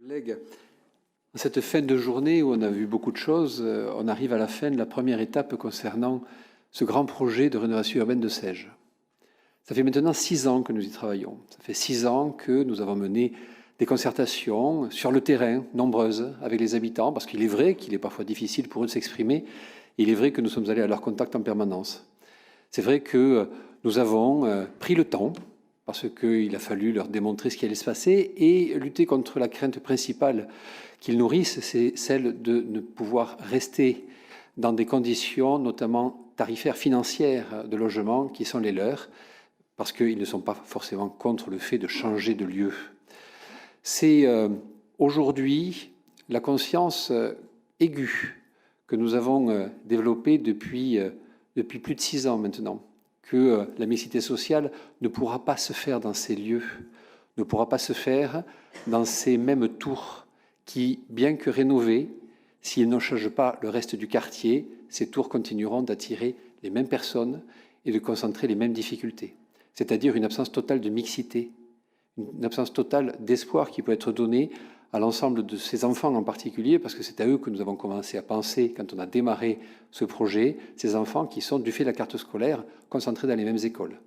Collègues, cette fin de journée où on a vu beaucoup de choses, on arrive à la fin de la première étape concernant ce grand projet de rénovation urbaine de Sèges. Ça fait maintenant 6 ans que nous y travaillons. Ça fait 6 ans que nous avons mené des concertations sur le terrain, nombreuses, avec les habitants, parce qu'il est vrai qu'il est parfois difficile pour eux de s'exprimer. Il est vrai que nous sommes allés à leur contact en permanence. C'est vrai que nous avons pris le temps, parce qu'il a fallu leur démontrer ce qui allait se passer et lutter contre la crainte principale qu'ils nourrissent, c'est celle de ne pouvoir rester dans des conditions, notamment tarifaires, financières, de logement qui sont les leurs, parce qu'ils ne sont pas forcément contre le fait de changer de lieu. C'est aujourd'hui la conscience aiguë que nous avons développée depuis plus de 6 ans maintenant, que la mixité sociale ne pourra pas se faire dans ces lieux, ne pourra pas se faire dans ces mêmes tours qui, bien que rénovées, s'ils ne changent pas le reste du quartier, ces tours continueront d'attirer les mêmes personnes et de concentrer les mêmes difficultés. C'est-à-dire une absence totale de mixité, une absence totale d'espoir qui peut être donnée à l'ensemble de ces enfants en particulier, parce que c'est à eux que nous avons commencé à penser quand on a démarré ce projet, ces enfants qui sont, du fait de la carte scolaire, concentrés dans les mêmes écoles.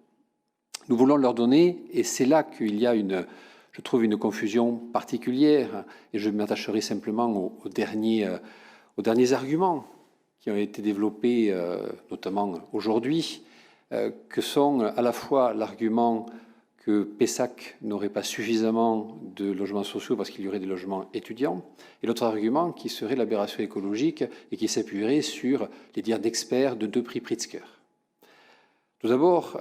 Nous voulons leur donner, et c'est là qu'il y a je trouve une confusion particulière, et je m'attacherai simplement aux derniers arguments qui ont été développés, notamment aujourd'hui, que sont à la fois l'argument que Pessac n'aurait pas suffisamment de logements sociaux parce qu'il y aurait des logements étudiants, et l'autre argument qui serait l'aberration écologique et qui s'appuierait sur les dires d'experts de Deprez Pritzker. Tout d'abord,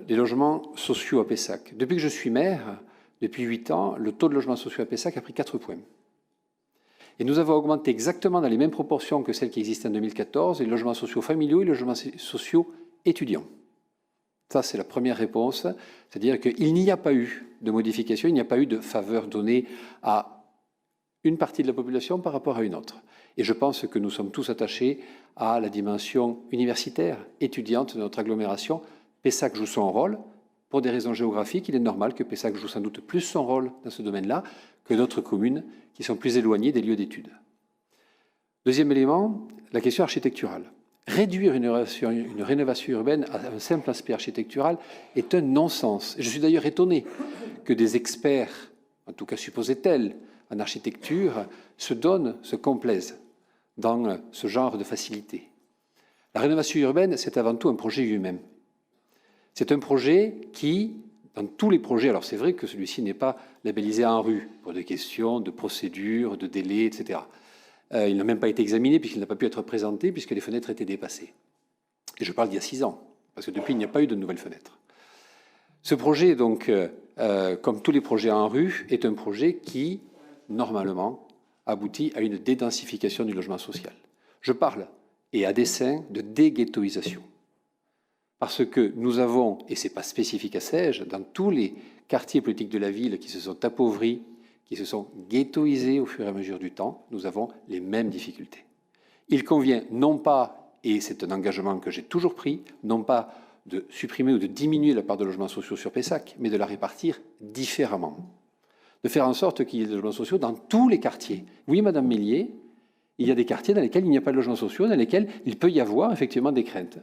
les logements sociaux à Pessac. Depuis que je suis maire, depuis 8 ans, le taux de logements sociaux à Pessac a pris 4 points. Et nous avons augmenté exactement dans les mêmes proportions que celles qui existaient en 2014, les logements sociaux familiaux et les logements sociaux étudiants. Ça, c'est la première réponse, c'est-à-dire qu'il n'y a pas eu de modification, il n'y a pas eu de faveur donnée à une partie de la population par rapport à une autre. Et je pense que nous sommes tous attachés à la dimension universitaire, étudiante de notre agglomération. Pessac joue son rôle. Pour des raisons géographiques, il est normal que Pessac joue sans doute plus son rôle dans ce domaine-là que d'autres communes qui sont plus éloignées des lieux d'études. Deuxième élément, la question architecturale. Réduire une rénovation urbaine à un simple aspect architectural est un non-sens. Je suis d'ailleurs étonné que des experts, en tout cas supposés tels, en architecture, se complaisent dans ce genre de facilité. La rénovation urbaine, c'est avant tout un projet humain. C'est un projet qui, dans tous les projets, alors c'est vrai que celui-ci n'est pas labellisé en rue, pour des questions de procédure, de délai, etc. Il n'a même pas été examiné puisqu'il n'a pas pu être présenté puisque les fenêtres étaient dépassées. Et je parle d'il y a 6 ans, parce que depuis, il n'y a pas eu de nouvelles fenêtres. Ce projet, donc, comme tous les projets en rue, est un projet qui, normalement, aboutit à une dédensification du logement social. Je parle, et à dessein, de déghettoisation. Parce que nous avons, et ce n'est pas spécifique à Sèges, dans tous les quartiers politiques de la ville qui se sont appauvris, qui se sont ghettoisés au fur et à mesure du temps, nous avons les mêmes difficultés. Il convient non pas, et c'est un engagement que j'ai toujours pris, non pas de supprimer ou de diminuer la part de logements sociaux sur Pessac, mais de la répartir différemment. De faire en sorte qu'il y ait des logements sociaux dans tous les quartiers. Oui, Madame Mélier, il y a des quartiers dans lesquels il n'y a pas de logements sociaux, dans lesquels il peut y avoir effectivement des craintes.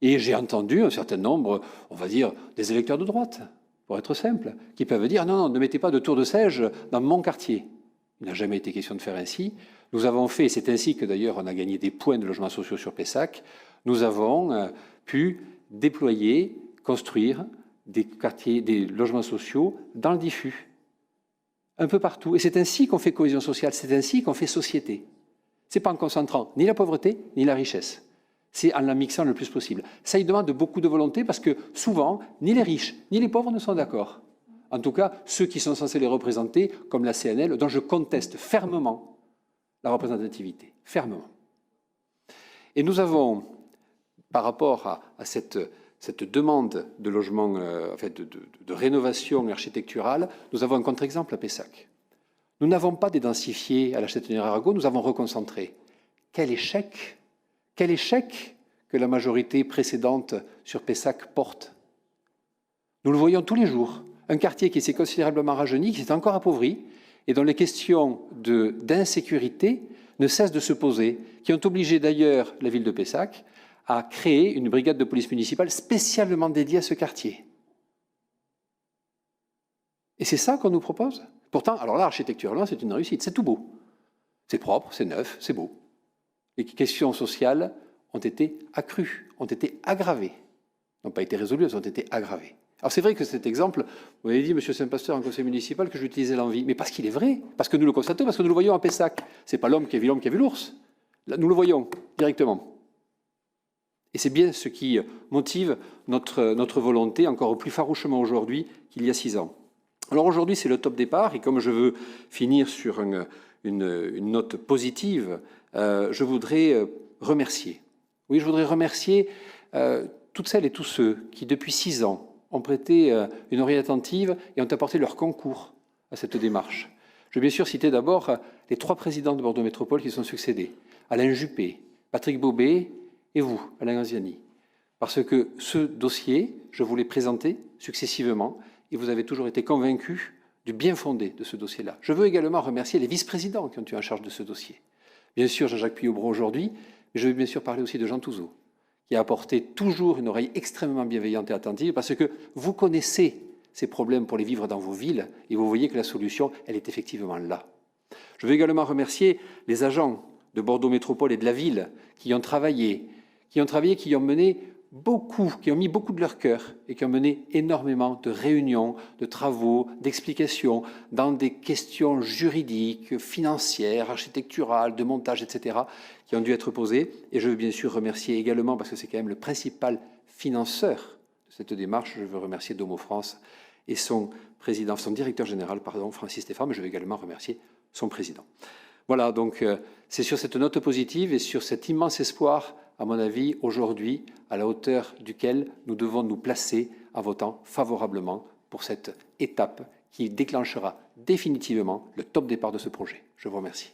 Et j'ai entendu un certain nombre, on va dire, des électeurs de droite, pour être simple, qui peuvent dire « Non, non, ne mettez pas de tour de Sèges dans mon quartier ». Il n'a jamais été question de faire ainsi. Nous avons fait, c'est ainsi que d'ailleurs on a gagné des points de logements sociaux sur Pessac, nous avons pu déployer, construire des quartiers, des logements sociaux dans le diffus, un peu partout. Et c'est ainsi qu'on fait cohésion sociale, c'est ainsi qu'on fait société. Ce n'est pas en concentrant ni la pauvreté, ni la richesse. C'est en la mixant le plus possible. Ça, il demande beaucoup de volonté parce que souvent, ni les riches, ni les pauvres ne sont d'accord. En tout cas, ceux qui sont censés les représenter, comme la CNL, dont je conteste fermement la représentativité. Fermement. Et nous avons, par rapport à cette demande de logement, de rénovation architecturale, nous avons un contre-exemple à Pessac. Nous n'avons pas dédensifié à la Châtellerault-Arago, nous avons reconcentré. Quel échec! Quel échec que la majorité précédente sur Pessac porte. Nous le voyons tous les jours. Un quartier qui s'est considérablement rajeuni, qui s'est encore appauvri, et dont les questions d'insécurité ne cessent de se poser, qui ont obligé d'ailleurs la ville de Pessac à créer une brigade de police municipale spécialement dédiée à ce quartier. Et c'est ça qu'on nous propose. Pourtant, alors là, architecturalement, c'est une réussite, c'est tout beau. C'est propre, c'est neuf, c'est beau. Les questions sociales ont été accrues, ont été aggravées. N'ont pas été résolues, elles ont été aggravées. Alors c'est vrai que cet exemple, vous avez dit, M. Saint-Pasteur, en conseil municipal, que j'utilisais l'envie. Mais parce qu'il est vrai, parce que nous le constatons, parce que nous le voyons à Pessac. Ce n'est pas l'homme qui a vu l'ours. Là, nous le voyons directement. Et c'est bien ce qui motive notre volonté, encore plus farouchement aujourd'hui qu'il y a 6 ans. Alors aujourd'hui, c'est le top départ, et comme je veux finir sur une note positive, je voudrais remercier. Oui, je voudrais remercier toutes celles et tous ceux qui, depuis 6 ans, ont prêté une oreille attentive et ont apporté leur concours à cette démarche. Je veux bien sûr citer d'abord les 3 présidents de Bordeaux Métropole qui se sont succédés, Alain Juppé, Patrick Bobet et vous, Alain Anziani. Parce que ce dossier, je vous l'ai présenté successivement et vous avez toujours été convaincus du bien fondé de ce dossier-là. Je veux également remercier les vice-présidents qui ont eu en charge de ce dossier. Bien sûr, Jean-Jacques Puyobro aujourd'hui, mais je veux bien sûr parler aussi de Jean Touzeau, qui a apporté toujours une oreille extrêmement bienveillante et attentive, parce que vous connaissez ces problèmes pour les vivre dans vos villes, et vous voyez que la solution, elle est effectivement là. Je veux également remercier les agents de Bordeaux Métropole et de la ville qui ont travaillé, qui ont mené beaucoup, qui ont mis beaucoup de leur cœur et qui ont mené énormément de réunions, de travaux, d'explications dans des questions juridiques, financières, architecturales, de montage, etc., qui ont dû être posées. Et je veux bien sûr remercier également, parce que c'est quand même le principal financeur de cette démarche, je veux remercier Domo France et son directeur général, Francis Stéphane, mais je veux également remercier son président. Voilà, donc c'est sur cette note positive et sur cet immense espoir, à mon avis, aujourd'hui, à la hauteur duquel nous devons nous placer en votant favorablement pour cette étape qui déclenchera définitivement le top départ de ce projet. Je vous remercie.